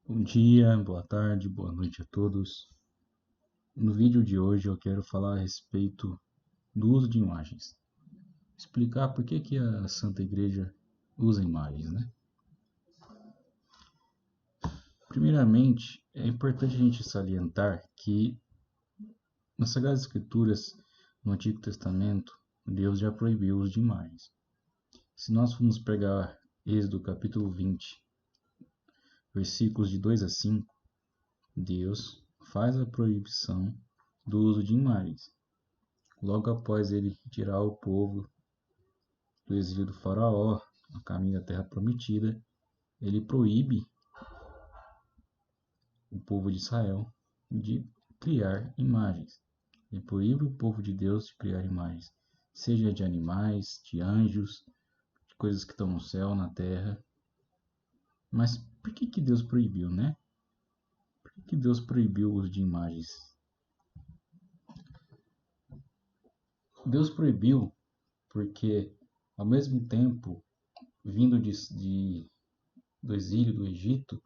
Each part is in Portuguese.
Bom dia, boa tarde, boa noite a todos. No vídeo de hoje eu quero falar a respeito do uso de imagens. Explicar por que a Santa Igreja usa imagens, né? Primeiramente, é importante a gente salientar que nas Sagradas Escrituras, no Antigo Testamento, Deus já proibiu o uso de imagens. Se nós formos pegar Êxodo capítulo 20, versículos de 2 a 5, Deus faz a proibição do uso de imagens. Logo após ele tirar o povo do exílio do faraó, no caminho da terra prometida, ele proíbe o povo de Israel de criar imagens. Ele proíbe o povo de Deus de criar imagens, seja de animais, de anjos, de coisas que estão no céu, na terra. Mas por que Deus proibiu, né? Por que Deus proibiu o uso de imagens? Deus proibiu porque, ao mesmo tempo, vindo do exílio do Egito,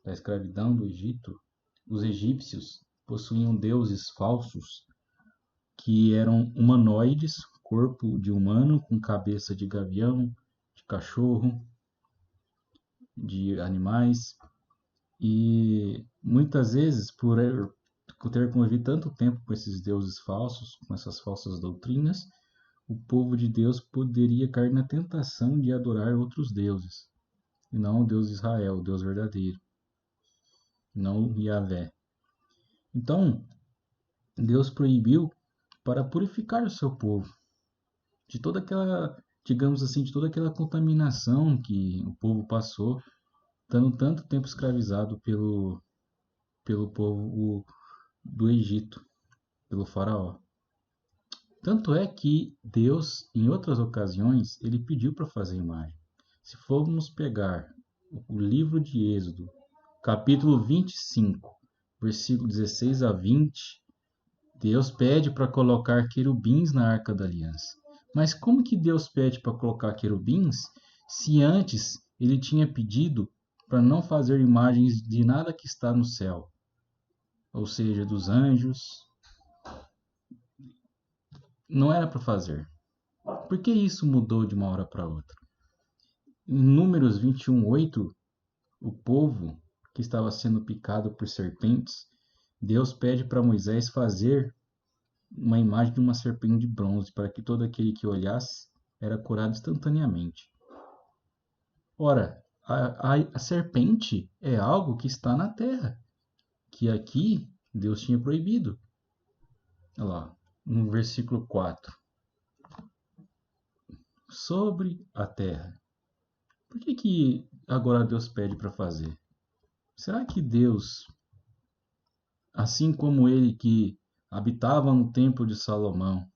da escravidão do Egito, os egípcios possuíam deuses falsos que eram humanoides, corpo de humano com cabeça de gavião, de cachorro, de animais. E muitas vezes, por ter convivido tanto tempo com esses deuses falsos, com essas falsas doutrinas, o povo de Deus poderia cair na tentação de adorar outros deuses, e não o Deus de Israel, o Deus verdadeiro, não Yahvé. Então, Deus proibiu para purificar o seu povo de toda aquela, digamos assim, de toda aquela contaminação que o povo passou, estando tanto tempo escravizado pelo povo do Egito, pelo faraó. Tanto é que Deus, em outras ocasiões, ele pediu para fazer imagem. Se formos pegar o livro de Êxodo, capítulo 25, versículo 16 a 20, Deus pede para colocar querubins na Arca da Aliança. Mas como que Deus pede para colocar querubins se antes ele tinha pedido para não fazer imagens de nada que está no céu? Ou seja, dos anjos. Não era para fazer. Por que isso mudou de uma hora para outra? Em Números 21:8, o povo que estava sendo picado por serpentes, Deus pede para Moisés fazer uma imagem de uma serpente de bronze, para que todo aquele que olhasse era curado instantaneamente. Ora, a serpente é algo que está na terra, que aqui Deus tinha proibido. Olha lá, no versículo 4. Sobre a terra. Por que agora Deus pede para fazer? Será que Deus, assim como ele que habitava no templo de Salomão,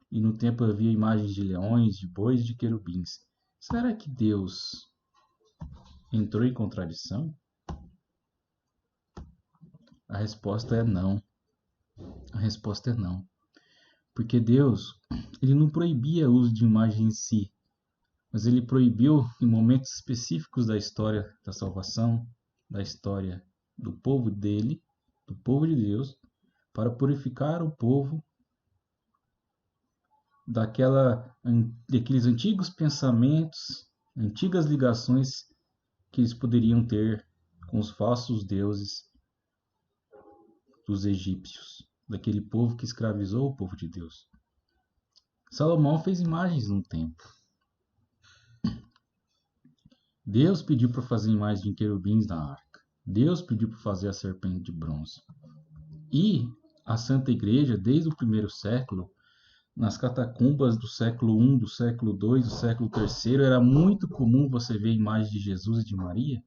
e no templo havia imagens de leões, de bois e de querubins, será que Deus entrou em contradição? A resposta é não. A resposta é não. Porque Deus, ele não proibia o uso de imagens em si, mas ele proibiu em momentos específicos da história da salvação, da história do povo dele, do povo de Deus, para purificar o povo daqueles antigos pensamentos, antigas ligações que eles poderiam ter com os falsos deuses dos egípcios, daquele povo que escravizou o povo de Deus. Salomão fez imagens no templo. Deus pediu para fazer imagens de querubins na arca. Deus pediu para fazer a serpente de bronze. E a Santa Igreja, desde o primeiro século, nas catacumbas do século I, do século II, do século III, era muito comum você ver imagens de Jesus e de Maria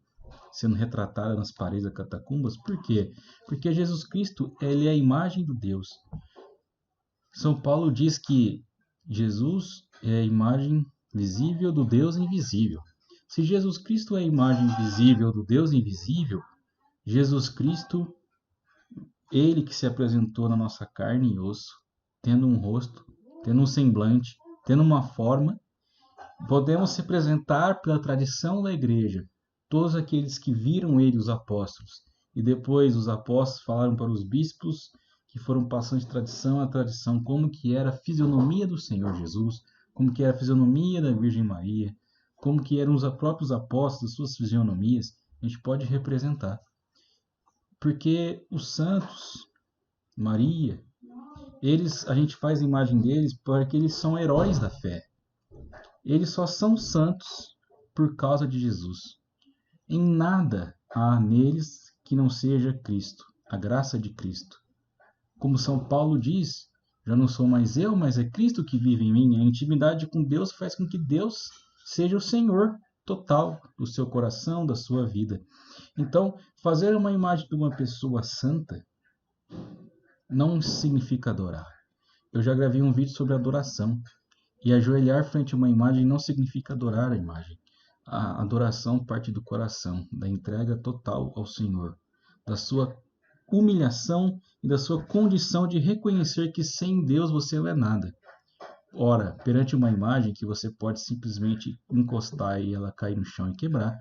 sendo retratada nas paredes das catacumbas. Por quê? Porque Jesus Cristo, ele é a imagem do Deus. São Paulo diz que Jesus é a imagem visível do Deus invisível. Se Jesus Cristo é a imagem visível do Deus invisível, Jesus Cristo, ele que se apresentou na nossa carne e osso, tendo um rosto, tendo um semblante, tendo uma forma, podemos se apresentar pela tradição da igreja todos aqueles que viram ele, os apóstolos. E depois os apóstolos falaram para os bispos, que foram passando de tradição a tradição, como que era a fisionomia do Senhor Jesus, como que era a fisionomia da Virgem Maria, como que eram os próprios apóstolos, suas fisionomias, a gente pode representar. Porque os santos, Maria, a gente faz a imagem deles porque eles são heróis da fé. Eles só são santos por causa de Jesus. Em nada há neles que não seja Cristo, a graça de Cristo. Como São Paulo diz, já não sou mais eu, mas é Cristo que vive em mim. A intimidade com Deus faz com que Deus seja o Senhor total do seu coração, da sua vida. Então, fazer uma imagem de uma pessoa santa não significa adorar. Eu já gravei um vídeo sobre adoração. E ajoelhar frente a uma imagem não significa adorar a imagem. A adoração parte do coração, da entrega total ao Senhor, da sua humilhação e da sua condição de reconhecer que sem Deus você não é nada. Ora, perante uma imagem que você pode simplesmente encostar e ela cair no chão e quebrar,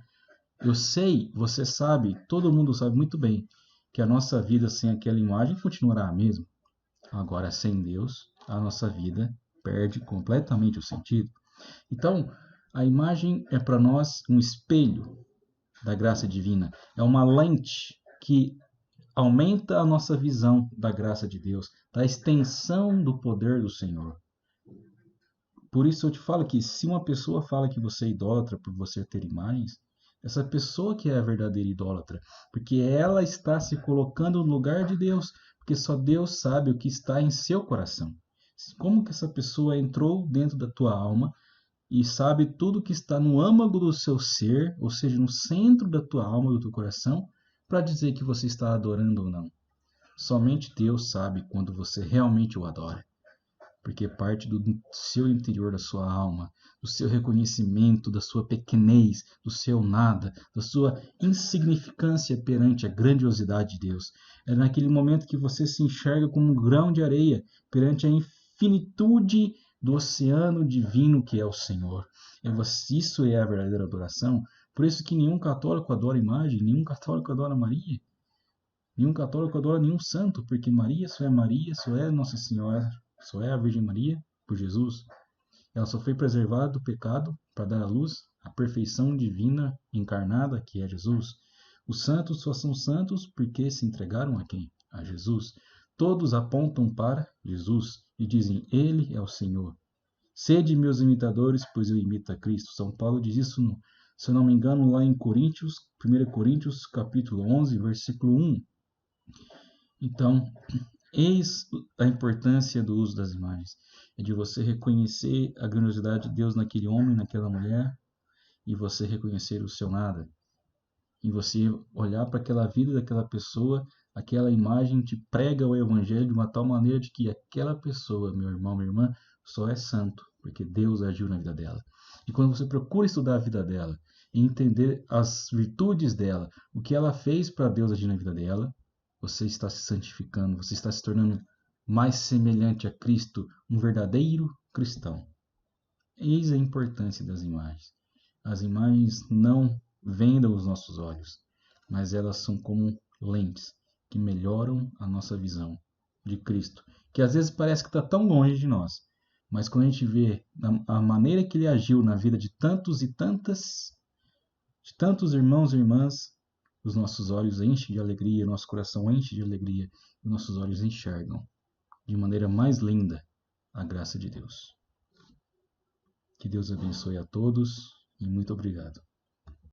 eu sei, você sabe, todo mundo sabe muito bem que a nossa vida sem aquela imagem continuará a mesma. Agora, sem Deus, a nossa vida perde completamente o sentido. Então, a imagem é para nós um espelho da graça divina, é uma lente que aumenta a nossa visão da graça de Deus, da extensão do poder do Senhor. Por isso eu te falo que se uma pessoa fala que você é idólatra por você ter imagens, essa pessoa que é a verdadeira idólatra, porque ela está se colocando no lugar de Deus, porque só Deus sabe o que está em seu coração. Como que essa pessoa entrou dentro da tua alma e sabe tudo que está no âmago do seu ser, ou seja, no centro da tua alma, do teu coração, para dizer que você está adorando ou não. Somente Deus sabe quando você realmente o adora, porque parte do seu interior, da sua alma, do seu reconhecimento, da sua pequenez, do seu nada, da sua insignificância perante a grandiosidade de Deus. É naquele momento que você se enxerga como um grão de areia perante a infinitude do oceano divino que é o Senhor. Isso é a verdadeira adoração. Por isso que nenhum católico adora imagem, nenhum católico adora Maria, nenhum católico adora nenhum santo, porque Maria, só é Nossa Senhora, só é a Virgem Maria por Jesus. Ela só foi preservada do pecado para dar à luz a perfeição divina encarnada que é Jesus. Os santos só são santos porque se entregaram a quem? A Jesus. Todos apontam para Jesus e dizem, Ele é o Senhor. Sede meus imitadores, pois eu imito a Cristo. São Paulo diz isso, se eu não me engano, lá em Coríntios, 1 Coríntios, capítulo 11, versículo 1. Então, eis a importância do uso das imagens. É de você reconhecer a grandiosidade de Deus naquele homem, naquela mulher, e você reconhecer o seu nada. E você olhar para aquela vida daquela pessoa, aquela imagem te prega o evangelho de uma tal maneira de que aquela pessoa, meu irmão, minha irmã, só é santo, porque Deus agiu na vida dela. E quando você procura estudar a vida dela e entender as virtudes dela, o que ela fez para Deus agir na vida dela, você está se santificando, você está se tornando mais semelhante a Cristo, um verdadeiro cristão. Eis a importância das imagens. As imagens não vendam os nossos olhos, mas elas são como lentes que melhoram a nossa visão de Cristo, que às vezes parece que está tão longe de nós, mas quando a gente vê a maneira que ele agiu na vida de tantos e tantas, de tantos irmãos e irmãs, os nossos olhos enchem de alegria, nosso coração enche de alegria, e nossos olhos enxergam de maneira mais linda a graça de Deus. Que Deus abençoe a todos e muito obrigado.